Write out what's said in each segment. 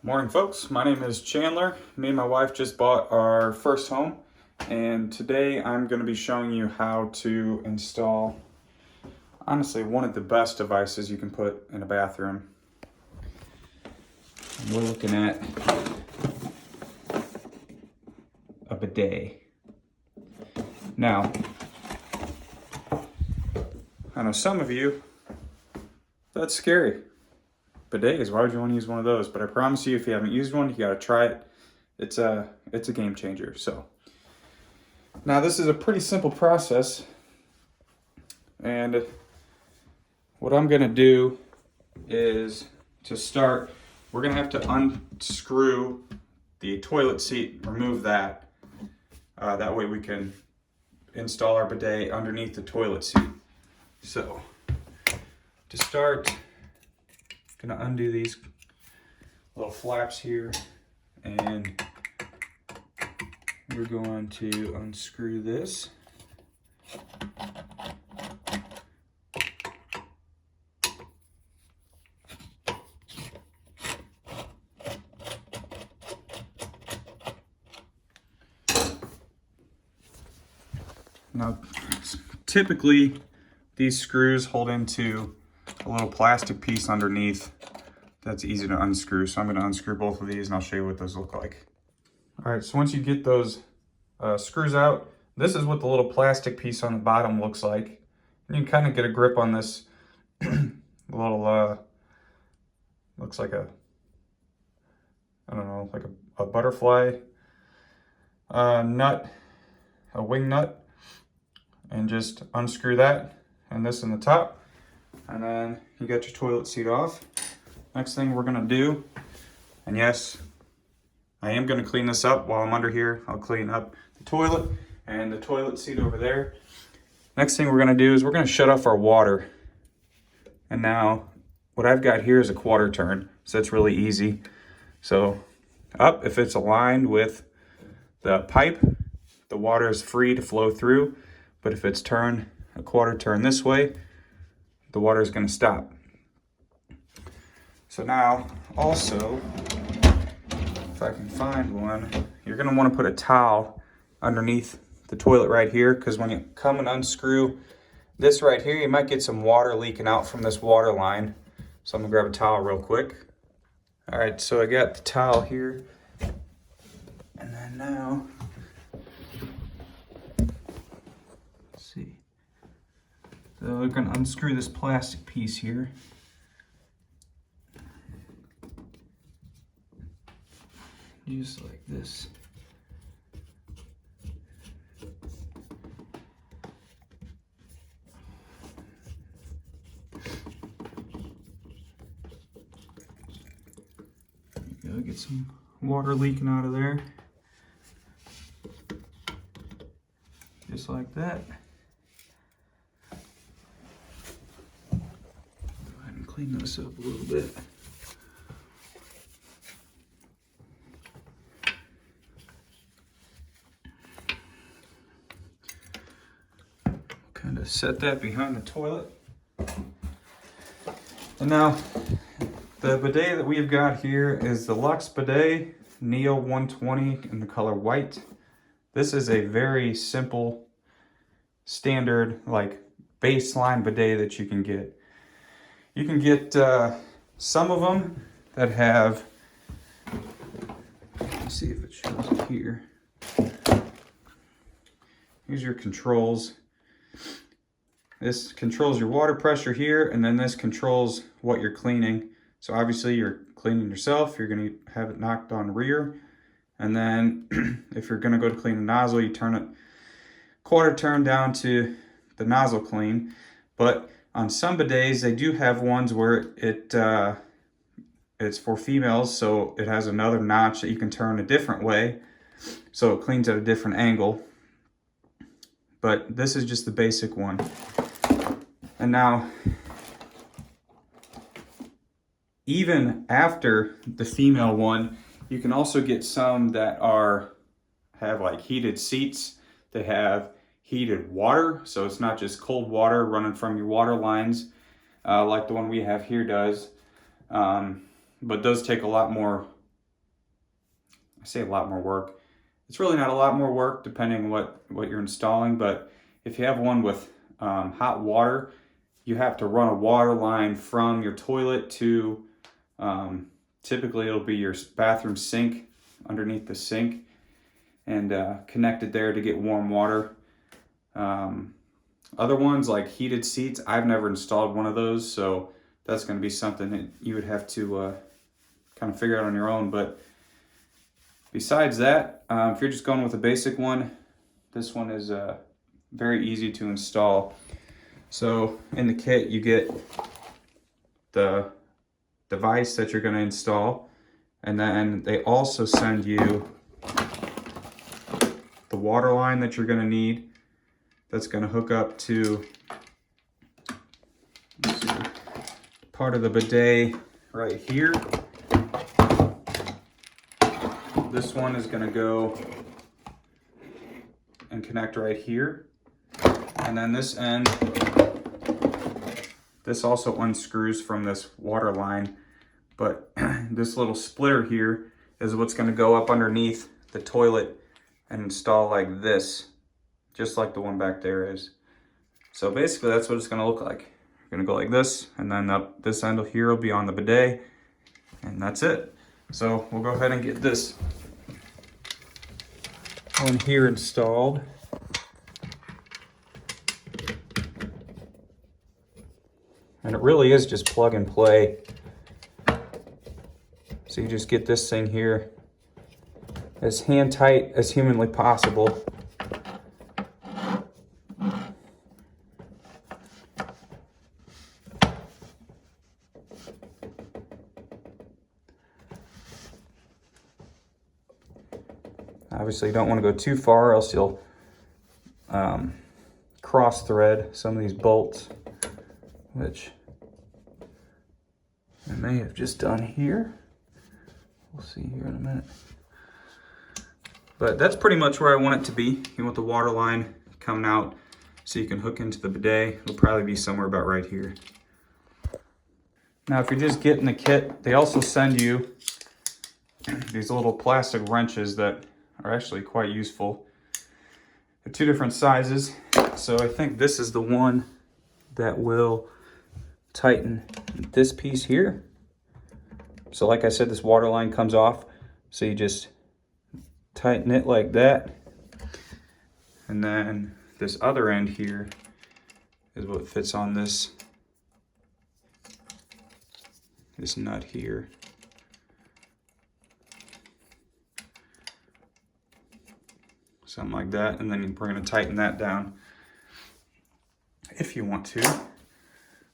Morning folks, my name is Chandler. Me and my wife just bought our first home, and today I'm going to be showing you how to install honestly one of the best devices you can put in a bathroom. And we're looking at a bidet. Now, I know some of you, that's scary. Bidets, why would you want to use one of those? But I promise you, if you haven't used one, you got to try it. It's a game changer. So now this is a pretty simple process, and what I'm going to do is, to start, we're going to have to unscrew the toilet seat, remove that. That way we can install our bidet underneath the toilet seat. So to start, I'm gonna undo these little flaps here, and we're going to unscrew this. Now, typically these screws hold into a little plastic piece underneath that's easy to unscrew. So I'm going to unscrew both of these and I'll show you what those look like. All right, so once you get those screws out, this is what the little plastic piece on the bottom looks like. And you can kind of get a grip on this little, looks like a, I don't know, like a butterfly nut, a wing nut, and just unscrew that and this in the top. And then you got your toilet seat off. Next thing we're gonna do, and yes, I am gonna clean this up while I'm under here. I'll clean up the toilet and the toilet seat over there. Next thing we're gonna do is we're gonna shut off our water. And now what I've got here is a quarter turn, so it's really easy. So up, if it's aligned with the pipe, the water is free to flow through. But if it's turned a quarter turn this way, the water is going to stop. So now, also, if I can find one, you're going to want to put a towel underneath the toilet right here, because when you come and unscrew this right here, you might get some water leaking out from this water line. So I'm going to grab a towel real quick. All right, so I got the towel here. And then now, let's see. So we're going to unscrew this plastic piece here. Just like this. There you go, get some water leaking out of there. Just like that. Clean this up a little bit. Kind of set that behind the toilet. And now the bidet that we've got here is the Luxe Bidet Neo120 in the color white. This is a very simple, standard, like baseline bidet that you can get. You can get some of them that have, let's see if it shows up here. Here's your controls. This controls your water pressure here, and then this controls what you're cleaning. So obviously you're cleaning yourself, you're gonna have it knocked on rear. And then if you're gonna go to clean the nozzle, you turn it quarter turn down to the nozzle clean. But on some bidets, they do have ones where it's for females, so it has another notch that you can turn a different way, so it cleans at a different angle. But this is just the basic one. And now, even after the female one, you can also get some that have like heated seats. They have heated water, so it's not just cold water running from your water lines like the one we have here does. But those take a lot more say a lot more work. It's really not a lot more work depending on what you're installing, but if you have one with hot water, you have to run a water line from your toilet to, typically it'll be your bathroom sink, underneath the sink, and connect it there to get warm water. Other ones like heated seats, I've never installed one of those, so that's going to be something that you would have to kind of figure out on your own. But besides that, if you're just going with a basic one, this one is very easy to install. So in the kit, you get the device that you're going to install, and then they also send you the water line that you're going to need. That's going to hook up to, let's see, part of the bidet right here. This one is going to go and connect right here. And then this end, this also unscrews from this water line, but this little splitter here is what's going to go up underneath the toilet and install like this, just like the one back there is. So basically that's what it's going to look like. You're going to go like this, and then up this end here will be on the bidet, and that's it. So we'll go ahead and get this one here installed. And it really is just plug and play. So you just get this thing here as hand tight as humanly possible. Obviously you don't want to go too far, else you'll cross thread some of these bolts, which I may have just done here. We'll see here in a minute. But that's pretty much where I want it to be. You want the water line coming out so you can hook into the bidet. It'll probably be somewhere about right here. Now if you're just getting the kit, they also send you these little plastic wrenches that are actually quite useful. They're two different sizes. So I think this is the one that will tighten this piece here. So like I said, this water line comes off. So you just tighten it like that. And then this other end here is what fits on this nut here. Something like that, and then we're going to tighten that down if you want to.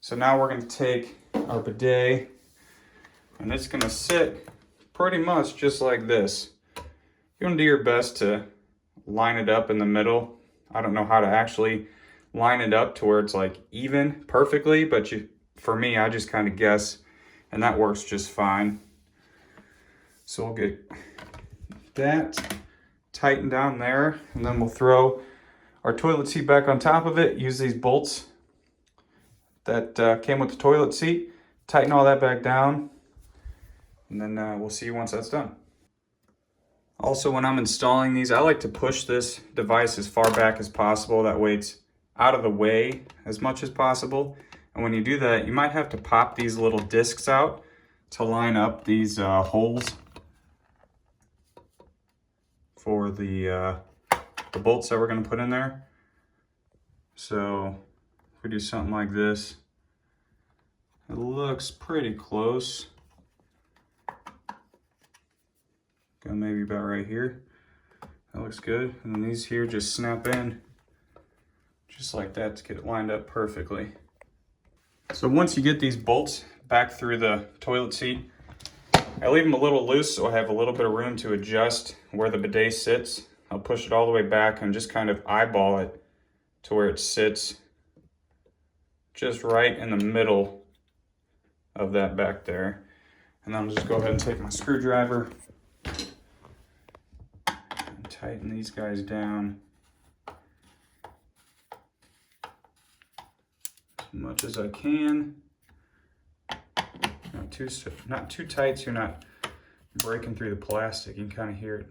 So now we're going to take our bidet, and it's going to sit pretty much just like this. You're going to do your best to line it up in the middle. I don't know how to actually line it up to where it's like even perfectly, but for me, I just kind of guess, and that works just fine. So we'll get that tighten down there, and then we'll throw our toilet seat back on top of it. Use these bolts that came with the toilet seat, tighten all that back down, and then we'll see you once that's done. Also, when I'm installing these, I like to push this device as far back as possible. That way it's out of the way as much as possible. And when you do that, you might have to pop these little discs out to line up these holes for the bolts that we're going to put in there. So if we do something like this, it looks pretty close. Go maybe about right here. That looks good. And then these here just snap in just like that to get it lined up perfectly. So once you get these bolts back through the toilet seat, I leave them a little loose so I have a little bit of room to adjust where the bidet sits. I'll push it all the way back and just kind of eyeball it to where it sits just right in the middle of that back there. And then I'll just go ahead and take my screwdriver and tighten these guys down as much as I can. Not too tight so you're not breaking through the plastic. You can kind of hear it.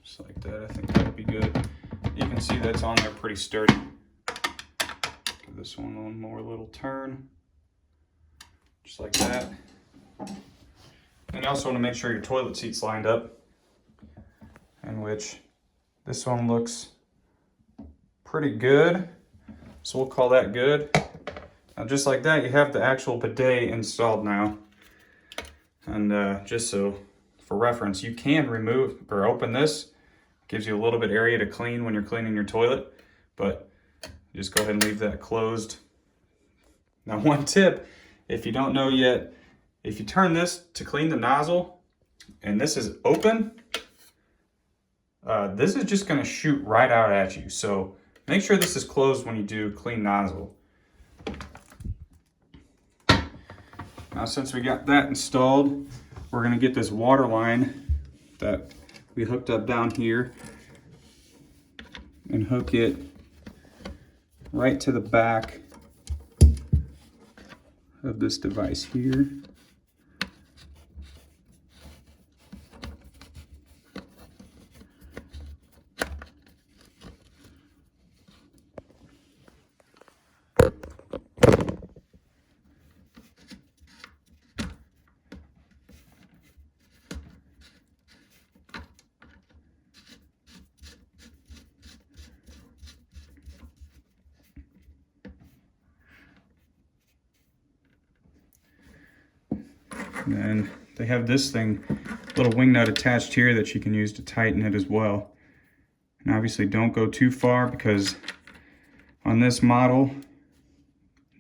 Just like that. I think that'll be good. You can see that's on there pretty sturdy. Give this one one more little turn. Just like that. And you also want to make sure your toilet seat's lined up, in which this one looks pretty good. So we'll call that good. Now just like that, you have the actual bidet installed now. And just so for reference, you can remove or open this. Gives you a little bit area to clean when you're cleaning your toilet, but just go ahead and leave that closed. Now one tip, if you don't know yet, if you turn this to clean the nozzle and this is open, this is just gonna shoot right out at you. So make sure this is closed when you do clean nozzle. Now since we got that installed, we're gonna get this water line that we hooked up down here and hook it right to the back of this device here. And then they have this thing, little wing nut attached here that you can use to tighten it as well. And obviously don't go too far, because on this model,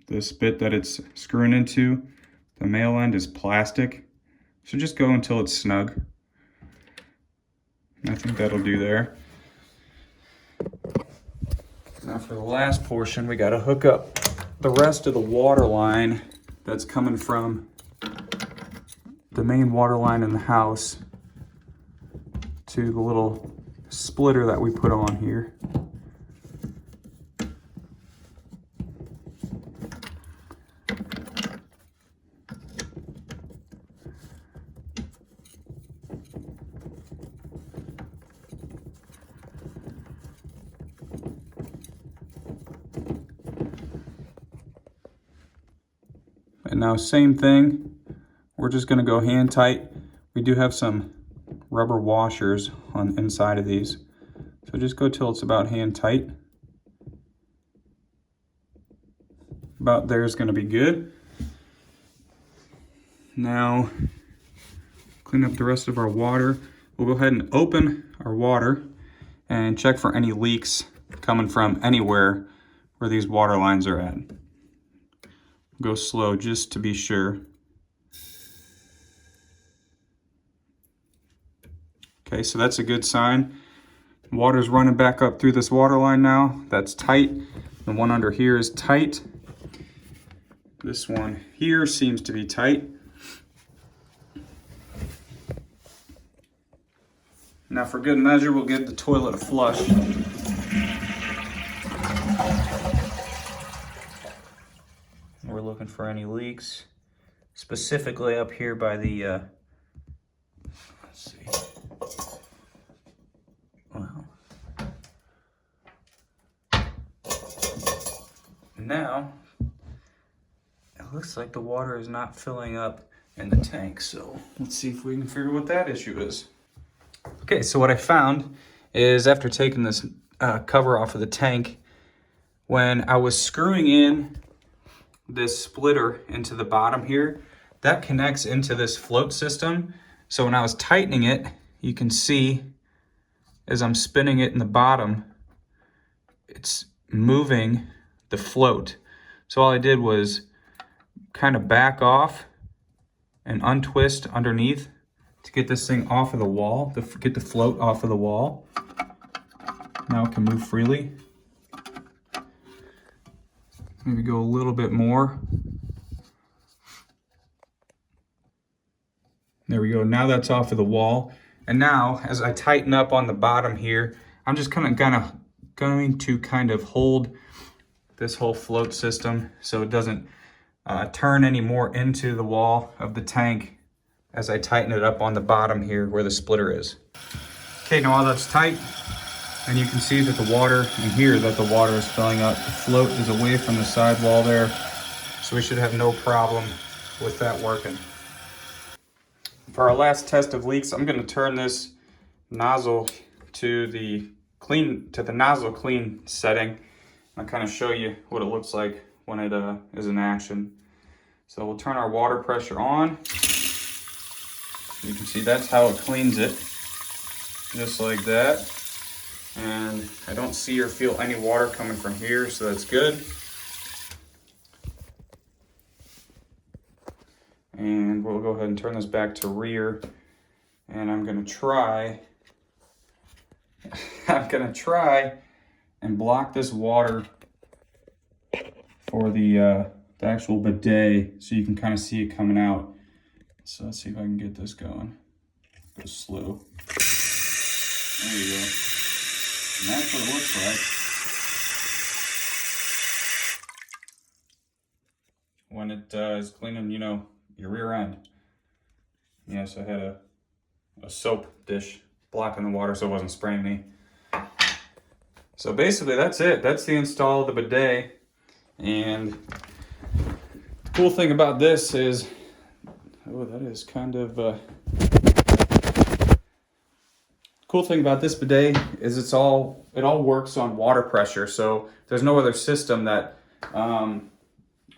this bit that it's screwing into, the male end is plastic. So just go until it's snug. And I think that'll do there. Now for the last portion, we gotta hook up the rest of the water line that's coming from the main water line in the house to the little splitter that we put on here. And now same thing, we're just gonna go hand tight. We do have some rubber washers on the inside of these. So just go till it's about hand tight. About there is gonna be good. Now, clean up the rest of our water. We'll go ahead and open our water and check for any leaks coming from anywhere where these water lines are at. Go slow just to be sure. Okay, so that's a good sign. Water's running back up through this water line now. That's tight. The one under here is tight. This one here seems to be tight. Now for good measure, we'll give the toilet a flush. We're looking for any leaks, specifically up here by the, let's see. Well, now it looks like the water is not filling up in the tank. So let's see if we can figure what that issue is. Okay, so what I found is after taking this cover off of the tank, when I was screwing in this splitter into the bottom here, that connects into this float system. So when I was tightening it, you can see as I'm spinning it in the bottom, it's moving the float. So all I did was kind of back off and untwist underneath to get this thing off of the wall, to get the float off of the wall. Now it can move freely. Maybe go a little bit more. There we go, now that's off of the wall. And now, as I tighten up on the bottom here, I'm just going to hold this whole float system so it doesn't turn any more into the wall of the tank as I tighten it up on the bottom here where the splitter is. Okay, now all that's tight, and you can see that the water, and hear that the water is filling up. The float is away from the sidewall there, so we should have no problem with that working. For our last test of leaks, I'm going to turn this nozzle to the nozzle clean setting. I'll kind of show you what it looks like when it is in action. So we'll turn our water pressure on. You can see that's how it cleans it, just like that. And I don't see or feel any water coming from here, so that's good. And we'll go ahead and turn this back to rear. And I'm gonna try and block this water for the actual bidet so you can kind of see it coming out. So let's see if I can get this going. Go slow. There you go. And that's what it looks like when it is cleaning, you know, your rear end. Yes, I had a soap dish blocking the water so it wasn't spraying me. So basically that's it. That's the install of the bidet. And the cool thing about this is, oh, that is kind of cool thing about this bidet is it all works on water pressure. So there's no other system that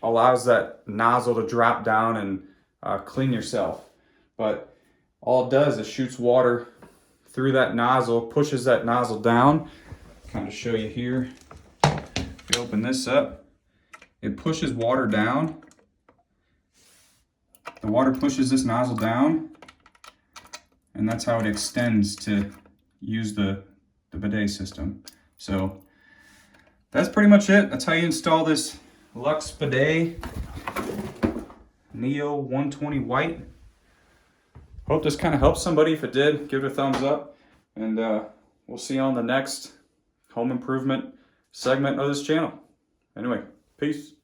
allows that nozzle to drop down and clean yourself. But all it does is shoots water through that nozzle, pushes that nozzle down. Kind of show you here. If you open this up, it pushes water down. The water pushes this nozzle down, and that's how it extends to use the bidet system. So that's pretty much it. That's how you install this Luxe Bidet Neo120 White. Hope this kind of helps somebody. If it did, give it a thumbs up, and we'll see you on the next home improvement segment of this channel. Anyway, peace.